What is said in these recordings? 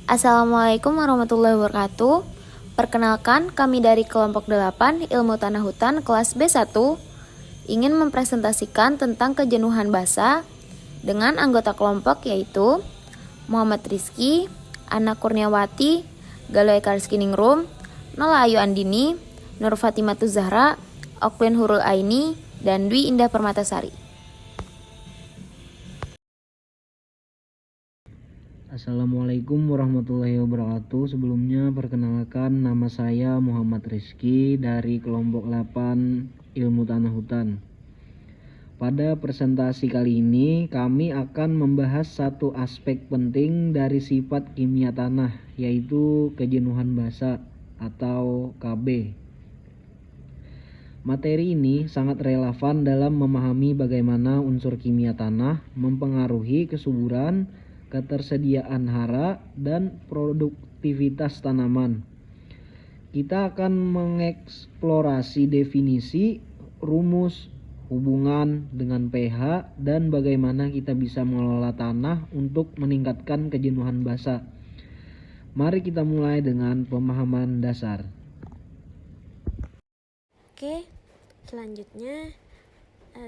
Assalamualaikum warahmatullahi wabarakatuh. Perkenalkan, kami dari kelompok 8 Ilmu Tanah Hutan kelas B1 ingin mempresentasikan tentang kejenuhan basa dengan anggota kelompok yaitu Muhammad Rizky, Anna Kurniawati, Galuh Eka Rizkiningrum, Nola Ayu Andini, Nur Fatimatu Zahra, Oklin Hurul Aini, dan Dwi Indah Permatasari. Assalamualaikum warahmatullahi wabarakatuh. Sebelumnya perkenalkan, nama saya Muhammad Rizky dari kelompok 8 Ilmu Tanah Hutan. Pada presentasi kali ini kami akan membahas satu aspek penting dari sifat kimia tanah, yaitu kejenuhan basa atau KB. Materi ini sangat relevan dalam memahami bagaimana unsur kimia tanah mempengaruhi kesuburan, ketersediaan hara, dan produktivitas tanaman. Kita akan mengeksplorasi definisi, rumus, hubungan dengan pH, dan bagaimana kita bisa mengelola tanah untuk meningkatkan kejenuhan basa. Mari kita mulai dengan pemahaman dasar. Oke, selanjutnya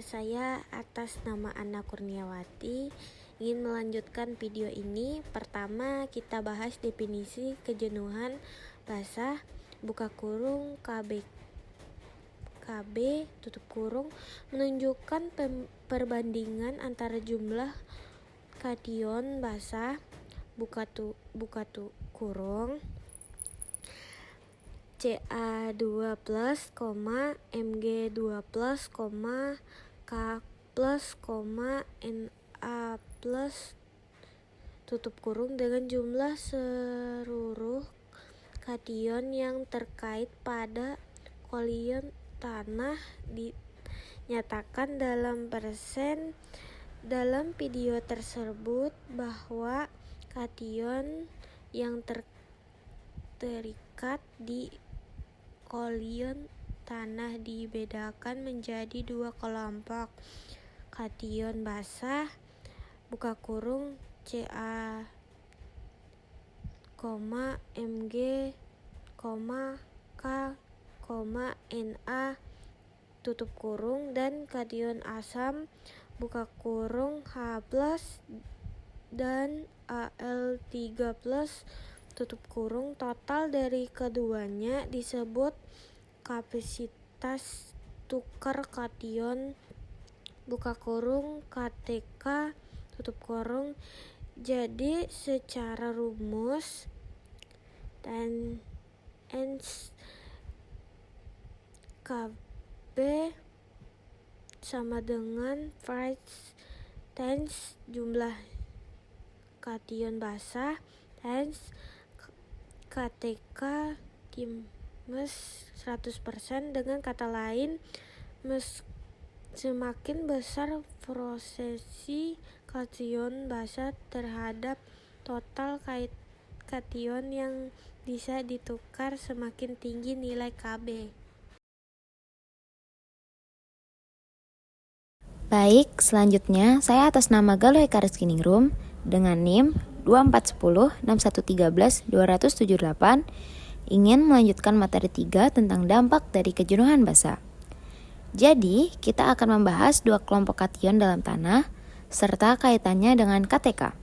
saya atas nama Anna Kurniawati ingin melanjutkan video ini. Pertama, kita bahas definisi kejenuhan basa buka kurung KB tutup kurung menunjukkan perbandingan antara jumlah kation basa buka kurung Ca2+, Mg2+, K+, Na+, tutup kurung dengan jumlah seluruh kation yang terkait pada kolion tanah dinyatakan dalam persen. Dalam video tersebut bahwa kation yang terikat di kolion tanah dibedakan menjadi dua kelompok, kation basa buka kurung Ca, Mg, K, Na tutup kurung, dan kation asam buka kurung H+ dan Al3+ tutup kurung. Total dari keduanya disebut kapasitas tukar kation buka kurung KTK tutup kurung. Jadi secara rumus dan KB sama dengan price times jumlah kation basa times KTK times 100%. Dengan kata lain, semakin besar prosesi kation basa terhadap total kation yang bisa ditukar, semakin tinggi nilai KB. Baik, selanjutnya saya atas nama Galuh Eka Rizkiningrum dengan NIM 241061131278 ingin melanjutkan materi 3 tentang dampak dari kejenuhan basa. Jadi, kita akan membahas dua kelompok kation dalam tanah serta kaitannya dengan KTK.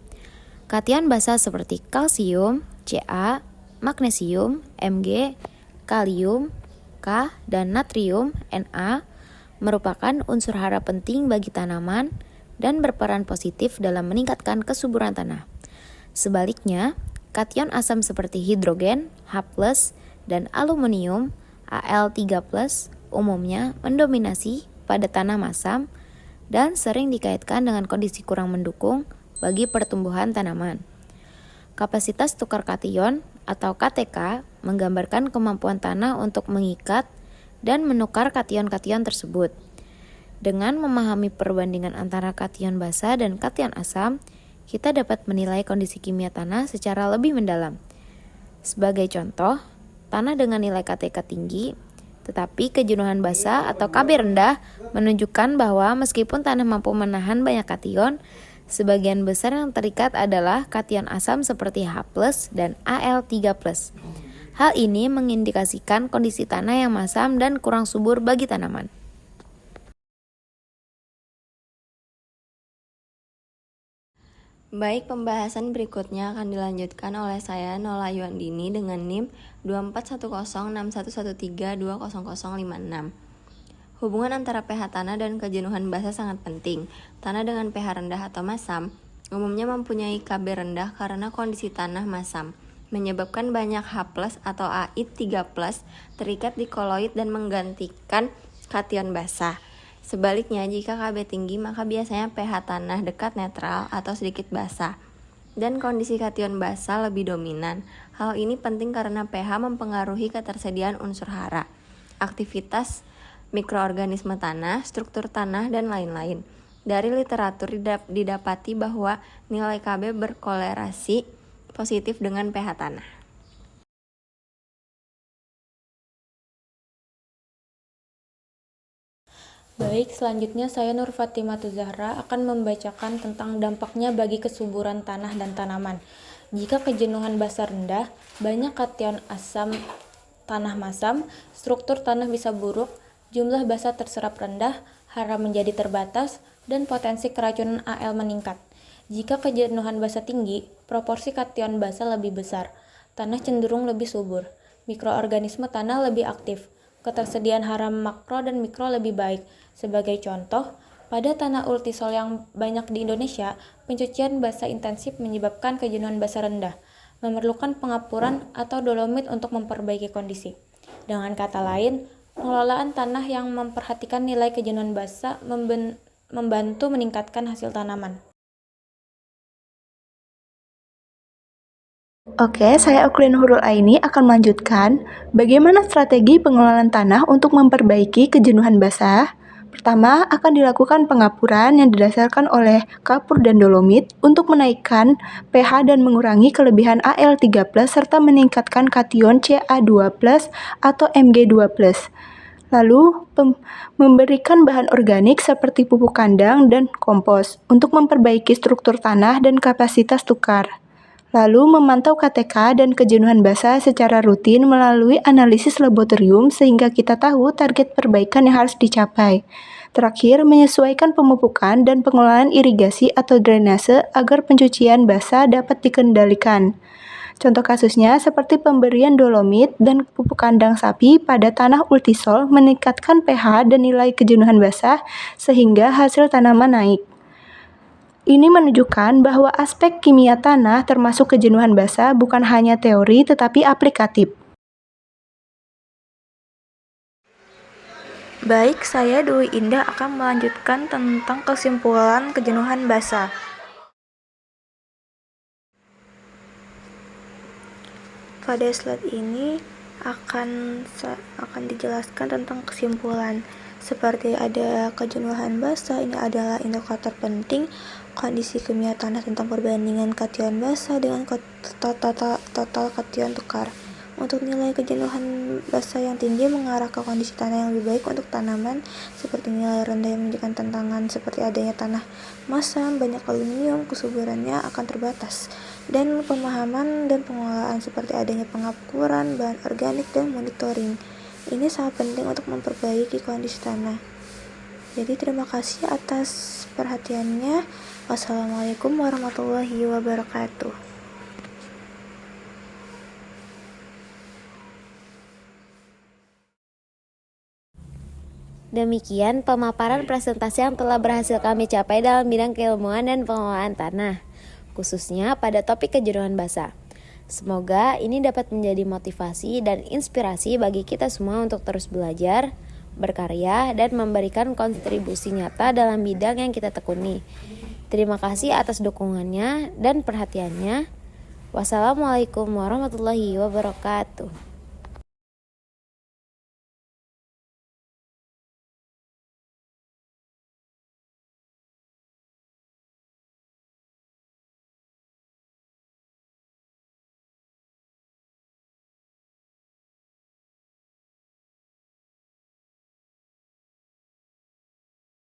Kation basa seperti kalsium, Ca, magnesium, Mg, kalium, K, dan natrium, Na, merupakan unsur hara penting bagi tanaman dan berperan positif dalam meningkatkan kesuburan tanah. Sebaliknya, kation asam seperti hidrogen, H+, dan aluminium, Al3+, umumnya mendominasi pada tanah masam dan sering dikaitkan dengan kondisi kurang mendukung bagi pertumbuhan tanaman. Kapasitas tukar kation atau KTK menggambarkan kemampuan tanah untuk mengikat dan menukar kation-kation tersebut. Dengan memahami perbandingan antara kation basa dan kation asam, kita dapat menilai kondisi kimia tanah secara lebih mendalam. Sebagai contoh, tanah dengan nilai KTK tinggi, tetapi kejenuhan basa atau KB rendah menunjukkan bahwa meskipun tanah mampu menahan banyak kation, Sebagian besar yang terikat adalah kation asam seperti H+ dan Al3+. Hal ini mengindikasikan kondisi tanah yang masam dan kurang subur bagi tanaman. Baik, pembahasan berikutnya akan dilanjutkan oleh saya Nola Yuandini dengan NIM 24106113200056. Hubungan antara pH tanah dan kejenuhan basa sangat penting. Tanah dengan pH rendah atau masam umumnya mempunyai Kb rendah karena kondisi tanah masam, menyebabkan banyak H+ atau Ai3+ terikat di koloid dan menggantikan kation basa. Sebaliknya, jika Kb tinggi, maka biasanya pH tanah dekat netral atau sedikit basa, dan kondisi kation basa lebih dominan. Hal ini penting karena pH mempengaruhi ketersediaan unsur hara, aktivitas mikroorganisme tanah, struktur tanah, dan lain-lain. Dari literatur didapati bahwa nilai Kb berkolerasi positif dengan pH tanah. Baik, selanjutnya saya Nur Fatimatu Zahra akan membacakan tentang dampaknya bagi kesuburan tanah dan tanaman. Jika kejenuhan basa rendah, banyak kation asam tanah masam, struktur tanah bisa buruk, jumlah basa terserap rendah, hara menjadi terbatas, dan potensi keracunan Al meningkat. Jika kejenuhan basa tinggi, proporsi kation basa lebih besar, tanah cenderung lebih subur, mikroorganisme tanah lebih aktif, ketersediaan hara makro dan mikro lebih baik. Sebagai contoh, pada tanah ultisol yang banyak di Indonesia, pencucian basa intensif menyebabkan kejenuhan basa rendah, memerlukan pengapuran atau dolomit untuk memperbaiki kondisi. Dengan kata lain, pengelolaan tanah yang memperhatikan nilai kejenuhan basa membantu meningkatkan hasil tanaman. Oke, saya Oklin Hurul Aini akan melanjutkan bagaimana strategi pengelolaan tanah untuk memperbaiki kejenuhan basah. Pertama, akan dilakukan pengapuran yang didasarkan oleh kapur dan dolomit untuk menaikkan pH dan mengurangi kelebihan Al3+ serta meningkatkan kation Ca2+ atau Mg2+. Lalu, memberikan bahan organik seperti pupuk kandang dan kompos untuk memperbaiki struktur tanah dan kapasitas tukar. Lalu memantau KTK dan kejenuhan basa secara rutin melalui analisis laboratorium sehingga kita tahu target perbaikan yang harus dicapai. Terakhir, menyesuaikan pemupukan dan pengelolaan irigasi atau drainase agar pencucian basa dapat dikendalikan. Contoh kasusnya seperti pemberian dolomit dan pupuk kandang sapi pada tanah ultisol meningkatkan pH dan nilai kejenuhan basah sehingga hasil tanaman naik. Ini menunjukkan bahwa aspek kimia tanah termasuk kejenuhan basa bukan hanya teori tetapi aplikatif. Baik, saya Dwi Indah akan melanjutkan tentang kesimpulan kejenuhan basa. Pada slide ini akan dijelaskan tentang kesimpulan. Seperti ada kejenuhan basa, ini adalah indikator penting kondisi kimia tanah tentang perbandingan kation basa dengan total kation tukar. Untuk nilai kejenuhan basa yang tinggi mengarah ke kondisi tanah yang lebih baik untuk tanaman, seperti nilai rendah yang menunjukkan tantangan seperti adanya tanah masam, banyak aluminium, kesuburannya akan terbatas, dan pemahaman dan pengelolaan seperti adanya pengapuran, bahan organik, dan monitoring. Ini sangat penting untuk memperbaiki kondisi tanah. Jadi terima kasih atas perhatiannya. Wassalamualaikum warahmatullahi wabarakatuh. Demikian pemaparan presentasi yang telah berhasil kami capai dalam bidang keilmuan dan pengelolaan tanah, khususnya pada topik kejenuhan basa. Semoga ini dapat menjadi motivasi dan inspirasi bagi kita semua untuk terus belajar, berkarya, dan memberikan kontribusi nyata dalam bidang yang kita tekuni. Terima kasih atas dukungannya dan perhatiannya. Wassalamualaikum warahmatullahi wabarakatuh.